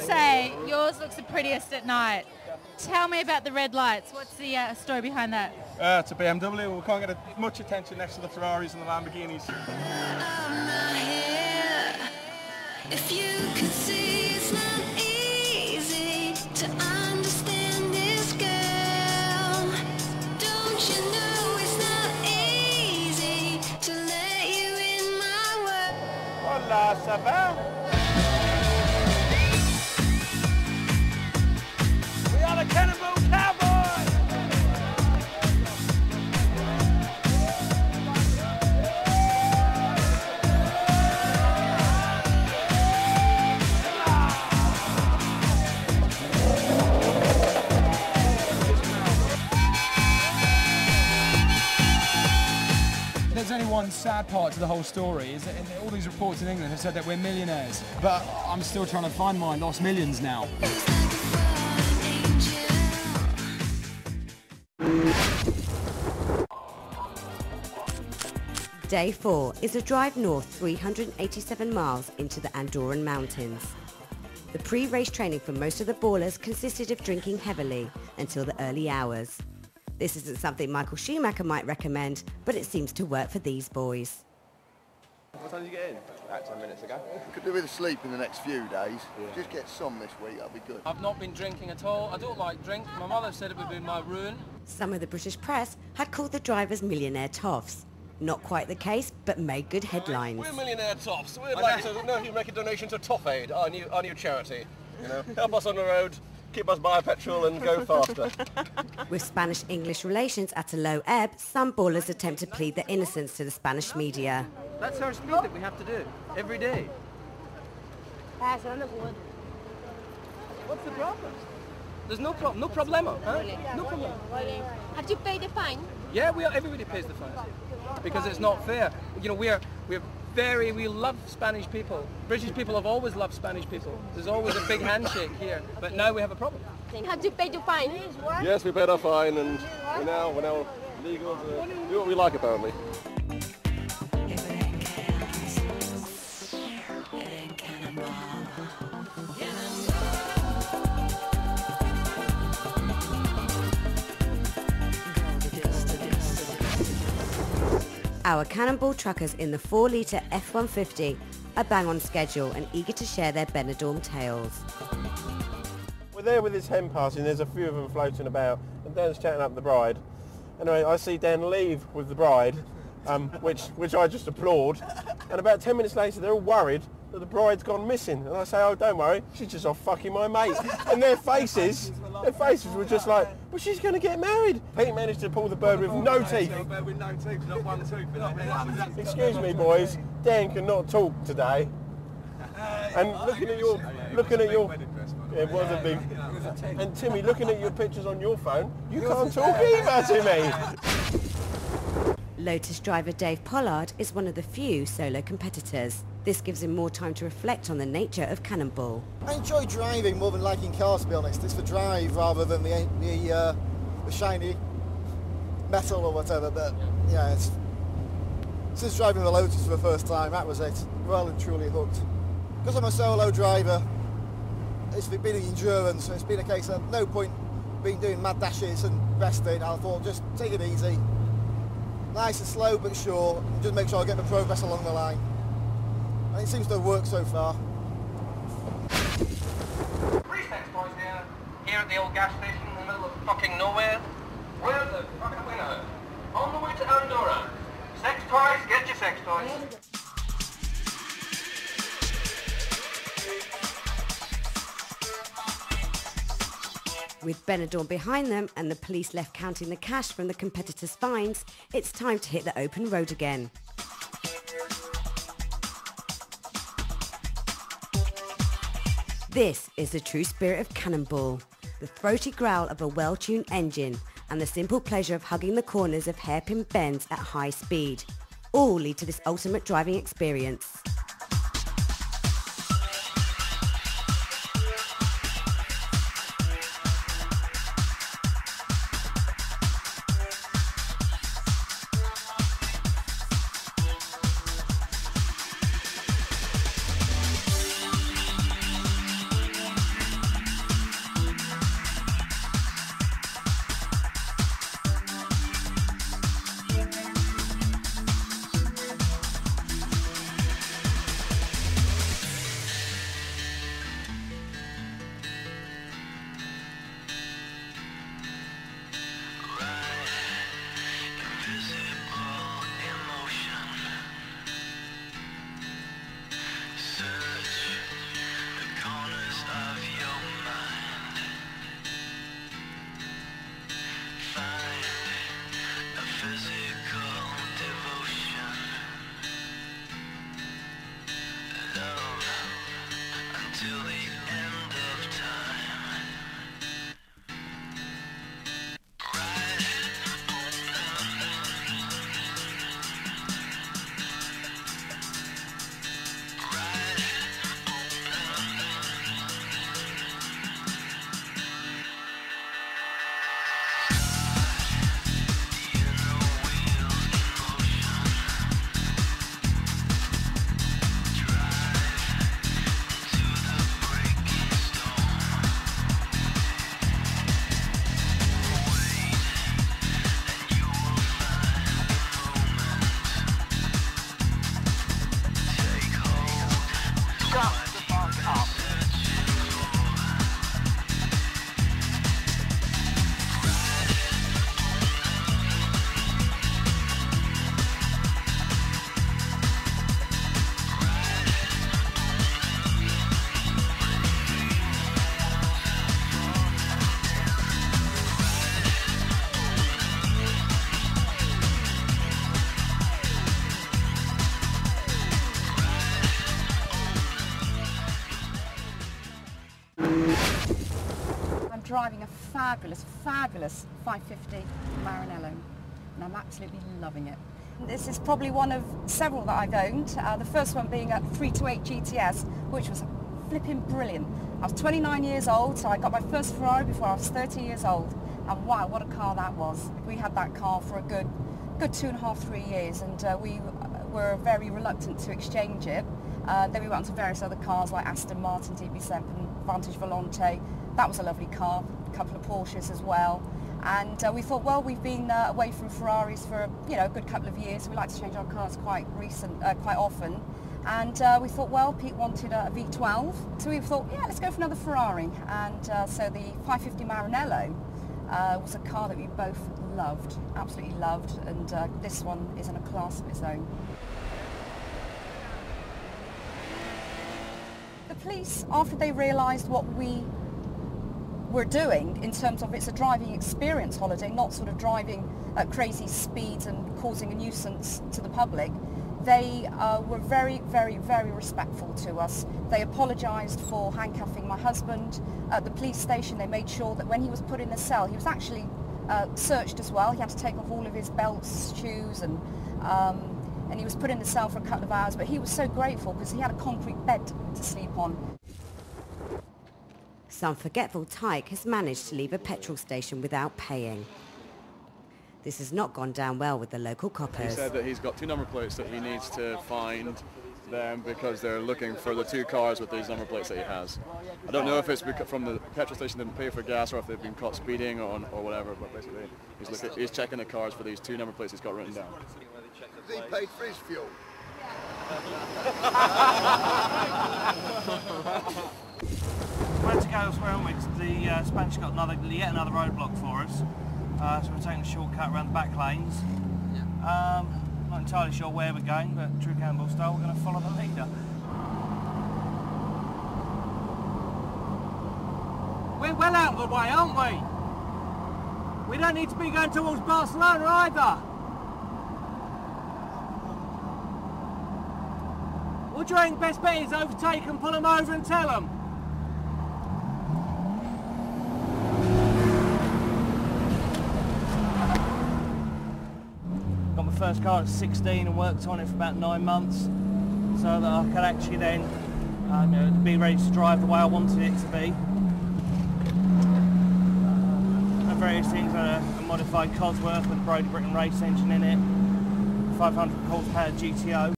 say yours looks the prettiest at night. Tell me about the red lights. What's the story behind that? It's a BMW. We can't get much attention next to the Ferraris and the Lamborghinis. If you could see, it's not easy to understand this girl. Don't you know it's not easy to let you in my world? Hola, ça va? We are the Cannonball Cowboys! There's only one sad part to the whole story, is that all these reports in England have said that we're millionaires. But I'm still trying to find my lost millions now. Day 4 is a drive north 387 miles into the Andorran mountains. The pre-race training for most of the ballers consisted of drinking heavily until the early hours. This isn't something Michael Schumacher might recommend, but it seems to work for these boys. What time did you get in? About 10 minutes ago. Could do with a sleep in the next few days. Yeah. Just get some this week, that'll be good. I've not been drinking at all. I don't like drink. My mother said it would be my ruin. Some of the British press had called the drivers millionaire toffs. Not quite the case, but made good headlines. We're millionaire toffs. We'd like to know if you make a donation to Toff Aid, our new charity. You know, help us on the road, keep us buy petrol and go faster. With Spanish-English relations at a low ebb, some ballers attempt to plead their innocence to the Spanish media. That's our speed that we have to do every day. What's the problem? There's no problem, no problema, huh? No problem. Have you paid the fine? Yeah, everybody pays the fine because it's not fair. You know, we love Spanish people. British people have always loved Spanish people. There's always a big handshake here, but now we have a problem. Have you paid the fine? Yes, we paid our fine, and we're now legal to do what we like, apparently. Our Cannonball truckers in the 4-litre F-150 are bang on schedule and eager to share their Benidorm tales. We're there with this hen passing, there's a few of them floating about, and Dan's chatting up the bride. Anyway, I see Dan leave with the bride, which I just applaud, and about 10 minutes later they're all worried that the bride's gone missing, and I say, oh, don't worry, she's just off fucking my mate. And their faces were just like, well, she's going to get married. Pete managed to pull the bird with no teeth. With no teeth, not one tooth. Excuse me, boys, Dan cannot talk today. And looking at your, yeah, it was a big, and Timmy, looking at your pictures on your phone, you can't talk either to me. Lotus driver Dave Pollard is one of the few solo competitors. This gives him more time to reflect on the nature of Cannonball. I enjoy driving more than liking cars, to be honest. It's the drive rather than the shiny metal or whatever, but yeah, since driving the Lotus for the first time, that was it. Well and truly hooked. Because I'm a solo driver, it's been the endurance, it's been a case of no point being doing mad dashes and resting. I thought just take it easy, nice and slow but sure, and just make sure I get the progress along the line. And it seems to have worked so far. Sex boys here at the old gas station in the middle of fucking nowhere. We're the fucking winner. On the way to Andorra. Sex toys, get your sex toys. With Benidorm behind them and the police left counting the cash from the competitors' fines, it's time to hit the open road again. This is the true spirit of Cannonball, the throaty growl of a well-tuned engine and the simple pleasure of hugging the corners of hairpin bends at high speed. All lead to this ultimate driving experience. driving a fabulous, fabulous 550 Maranello, and I'm absolutely loving it. This is probably one of several that I've owned, the first one being a 328 GTS, which was flipping brilliant. I was 29 years old, so I got my first Ferrari before I was 30 years old, and wow, what a car that was. We had that car for a good 2.5, 3 years, and we were very reluctant to exchange it. Then we went on to various other cars like Aston Martin DB7, Vantage Volante. That was a lovely car, a couple of Porsches as well. And we thought, well, we've been away from Ferraris for a good couple of years. We like to change our cars quite often. And we thought, well, Pete wanted a V12, so we thought, yeah, let's go for another Ferrari. And so the 550 Maranello was a car that we both loved, absolutely loved, and this one is in a class of its own. The police, after they realised what we were doing in terms of it's a driving experience holiday, not sort of driving at crazy speeds and causing a nuisance to the public, they were very, very, very respectful to us. They apologised for handcuffing my husband. At the police station, they made sure that when he was put in a cell, he was actually searched as well. He had to take off all of his belts, shoes, and he was put in the cell for a couple of hours, but he was so grateful because he had a concrete bed to sleep on. Some forgetful tyke has managed to leave a petrol station without paying. This has not gone down well with the local coppers. He said that he's got 2 number plates that he needs to find them because they're looking for the 2 cars with these number plates that he has. I don't know if it's from the petrol station didn't pay for gas or if they've been caught speeding or whatever, but basically he's checking the cars for these 2 number plates he's got written down. He paid for his fuel. We had to go elsewhere, haven't we? 'Cause the Spanish got yet another roadblock for us. So we're taking a shortcut around the back lanes. Not entirely sure where we're going, but true Cannonball style, we're going to follow the leader. We're well out of the way, aren't we? We don't need to be going towards Barcelona either. What do you reckon best bet is? Overtake and pull them over and tell them? Got my first car at 16 and worked on it for about 9 months so that I could actually then be ready to drive the way I wanted it to be. And various things, a modified Cosworth with a Brodie Britton race engine in it, 500 horsepower GTO.